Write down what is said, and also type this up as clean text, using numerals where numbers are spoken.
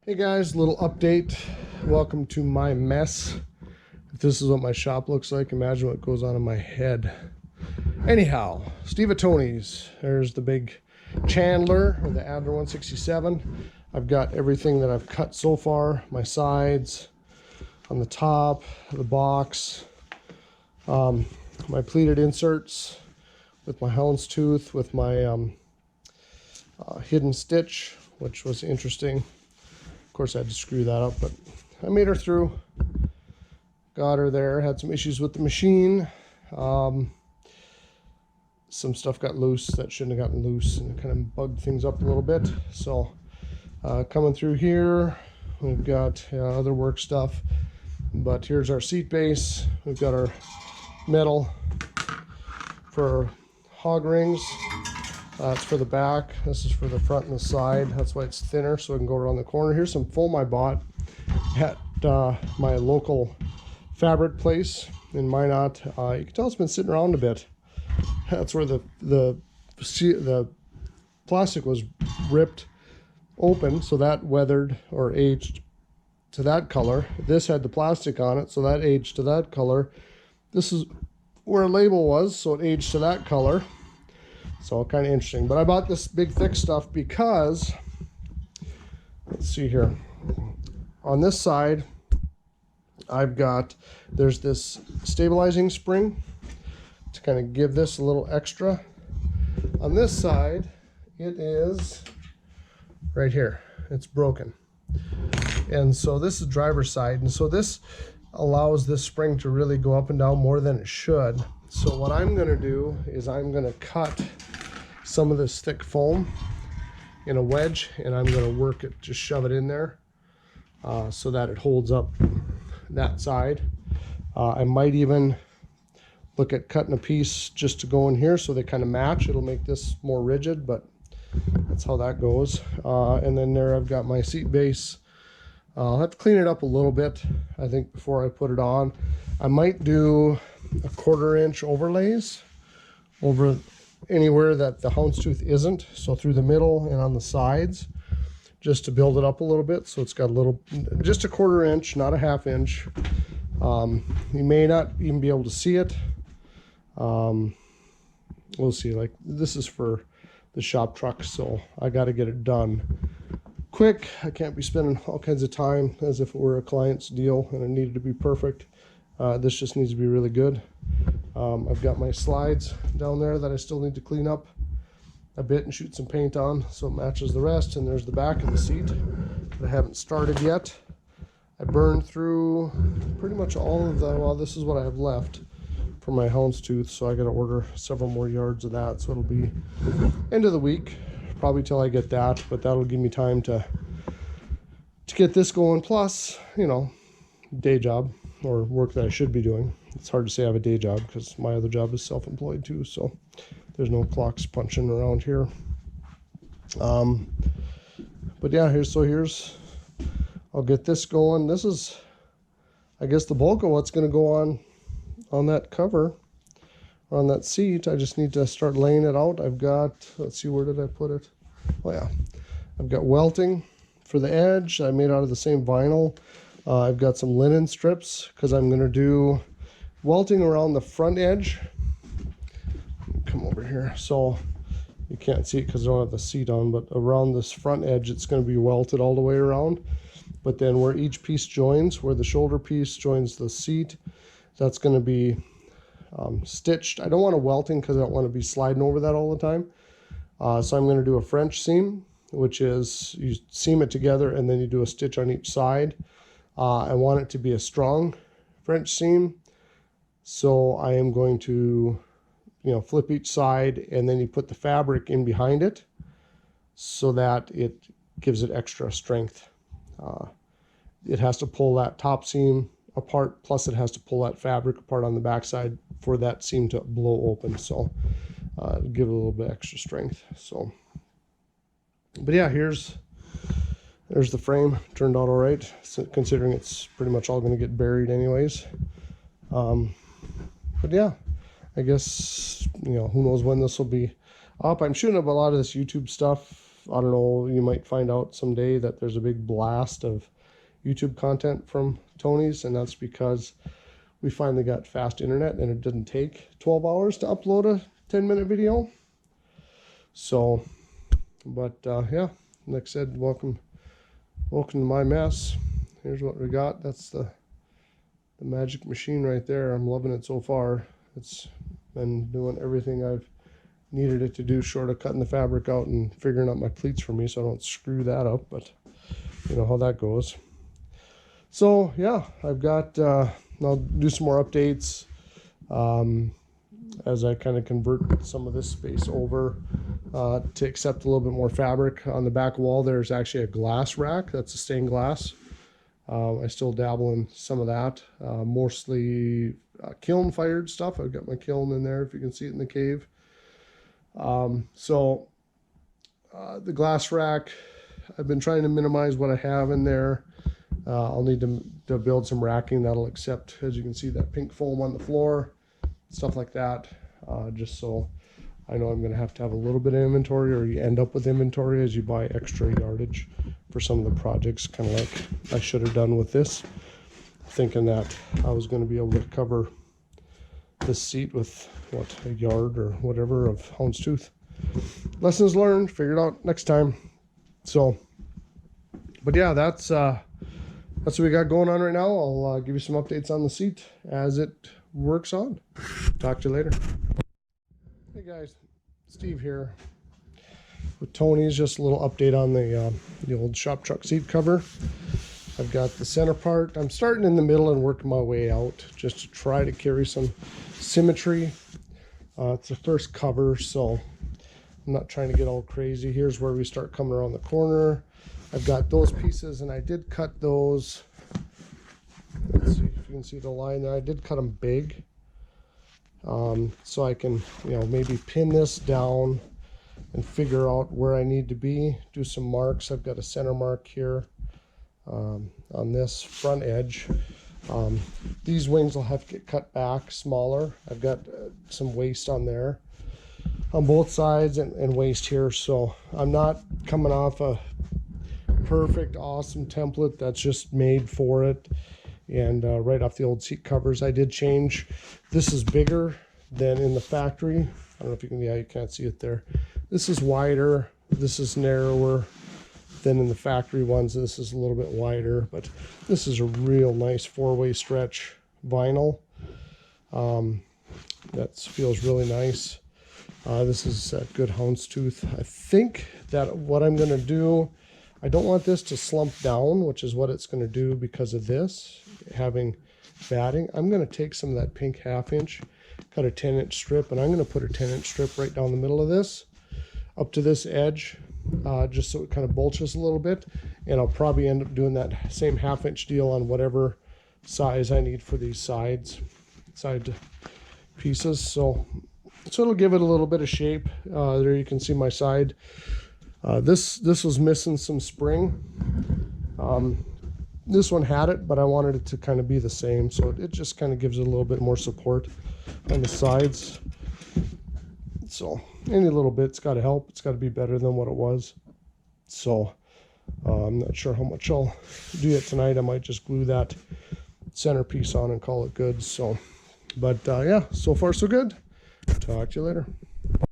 Hey guys, little update. Welcome to my mess. If this is what my shop looks like, imagine what goes on in my head. Anyhow, Steve at Tony's. There's the big Chandler or the Adler 167. I've got everything that I've cut so far. My sides, on the top, the box, my pleated inserts with my houndstooth, with my hidden stitch, which was interesting. Of course, I had to screw that up, but I made her through. Got her there. Had some issues with the machine. Some stuff got loose that shouldn't have gotten loose, and it kind of bugged things up a little bit. So coming through here, we've got other work stuff. But here's our seat base. We've got our metal for hog rings. It's for the back. This is for the front and the side. That's why it's thinner, so I can go around the corner. Here's some foam I bought at my local fabric place in Minot. You can tell it's been sitting around a bit. That's where the plastic was ripped open, so that weathered or aged to that color. This had the plastic on it, so that aged to that color. This is where a label was, so it aged to that color. So kind of interesting. But I bought this big thick stuff because, let's see here. On this side, there's this stabilizing spring to kind of give this a little extra. On this side, it is right here. It's broken. And so this is driver's side. And so this allows this spring to really go up and down more than it should. So what I'm going to do is I'm going to cut some of this thick foam in a wedge, and I'm going to work it, just shove it in there so that it holds up that side. I might even look at cutting a piece just to go in here so they kind of match. It'll make this more rigid, but that's how that goes. And then there I've got my seat base. I'll have to clean it up a little bit, I think, before I put it on. I might do a 1/4 inch overlays over anywhere that the houndstooth isn't, so through the middle and on the sides, just to build it up a little bit. So it's got a little, just a 1/4 inch, not a 1/2 inch. You may not even be able to see it. We'll see. Like, this is for the shop truck, so I got to get it done quick. I can't be spending all kinds of time as if it were a client's deal and it needed to be perfect. This just needs to be really good. I've got my slides down there that I still need to clean up a bit and shoot some paint on so it matches the rest. And there's the back of the seat that I haven't started yet. I burned through pretty much all of the, well, this is what I have left for my houndstooth, so I got to order several more yards of that. So it'll be end of the week, probably till I get that, but that'll give me time to get this going. Plus, you know, day job or work that I should be doing. It's hard to say I have a day job because my other job is self-employed too, so there's no clocks punching around here. But yeah, here's I'll get this going. This is, I guess, the bulk of what's going to go on that cover, on that seat. I just need to start laying it out. I've got, let's see, where did I put it? Oh yeah, I've got welting for the edge. I made out of the same vinyl. I've got some linen strips because I'm going to do welting around the front edge. Come over here. So you can't see it because I don't have the seat on, but around this front edge, it's going to be welted all the way around. But then where each piece joins, where the shoulder piece joins the seat, that's going to be stitched. I don't want a welting because I don't want to be sliding over that all the time. So I'm going to do a French seam, which is you seam it together and then you do a stitch on each side. I want it to be a strong French seam, so I am going to, flip each side and then you put the fabric in behind it so that it gives it extra strength. It has to pull that top seam apart, plus it has to pull that fabric apart on the backside for that seam to blow open, so give it a little bit extra strength. So, but yeah, there's the frame. Turned out all right, considering it's pretty much all going to get buried anyways. But yeah, I guess, who knows when this will be up. I'm shooting up a lot of this YouTube stuff I don't know, you might find out someday that there's a big blast of YouTube content from Tony's, and that's because we finally got fast internet and it didn't take 12 hours to upload a 10-minute video. So, but yeah, like I said, welcome to my mess. Here's what we got. That's the magic machine right there. I'm loving it so far. It's been doing everything I've needed it to do, short of cutting the fabric out and figuring out my pleats for me so I don't screw that up, but you know how that goes. So yeah, I've got I'll do some more updates as I kind of convert some of this space over to accept a little bit more fabric. On the back wall there's actually a glass rack. That's a stained glass. I still dabble in some of that, mostly kiln fired stuff. I've got my kiln in there, if you can see it in the cave. So the glass rack, I've been trying to minimize what I have in there. I'll need to build some racking that'll accept, as you can see, that pink foam on the floor, stuff like that, just so I know I'm going to have a little bit of inventory, or you end up with inventory as you buy extra yardage for some of the projects, kind of like I should have done with this, thinking that I was going to be able to cover this seat with, what, a yard or whatever of houndstooth. Lessons learned, figured out next time. So, but yeah, that's what we got going on right now. I'll give you some updates on the seat as it works on. Talk to you later. Hey guys, Steve here with Tony's. Just a little update on the old shop truck seat cover. I've got the center part. I'm starting in the middle and working my way out just to try to carry some symmetry. It's the first cover, so I'm not trying to get all crazy. Here's where we start coming around the corner. I've got those pieces, and I did cut those. Let's see if you can see the line there. I did cut them big, so I can, maybe pin this down and figure out where I need to be. Do some marks. I've got a center mark here on this front edge. These wings will have to get cut back smaller. I've got some waste on there on both sides and waste here, so I'm not coming off a perfect awesome template that's just made for it, and right off the old seat covers I did change. This is bigger than in the factory. I don't know if you can, yeah, you can't see it there. This is wider, this is narrower than in the factory ones. This is a little bit wider, but this is a real nice four-way stretch vinyl. That feels really nice. This is a good houndstooth. I think that what I'm going to do, I don't want this to slump down, which is what it's going to do because of this having batting. I'm going to take some of that pink 1/2 inch, cut a 10-inch strip, and I'm going to put a 10-inch strip right down the middle of this up to this edge, just so it kind of bulges a little bit. And I'll probably end up doing that same 1/2 inch deal on whatever size I need for these side pieces. So it'll give it a little bit of shape. There you can see my side. This was missing some spring. This one had it, but I wanted it to kind of be the same, so it just kind of gives it a little bit more support on the sides. So any little bit's got to help. It's got to be better than what it was. So I'm not sure how much I'll do yet tonight. I might just glue that centerpiece on and call it good. So, but yeah, so far so good. Talk to you later.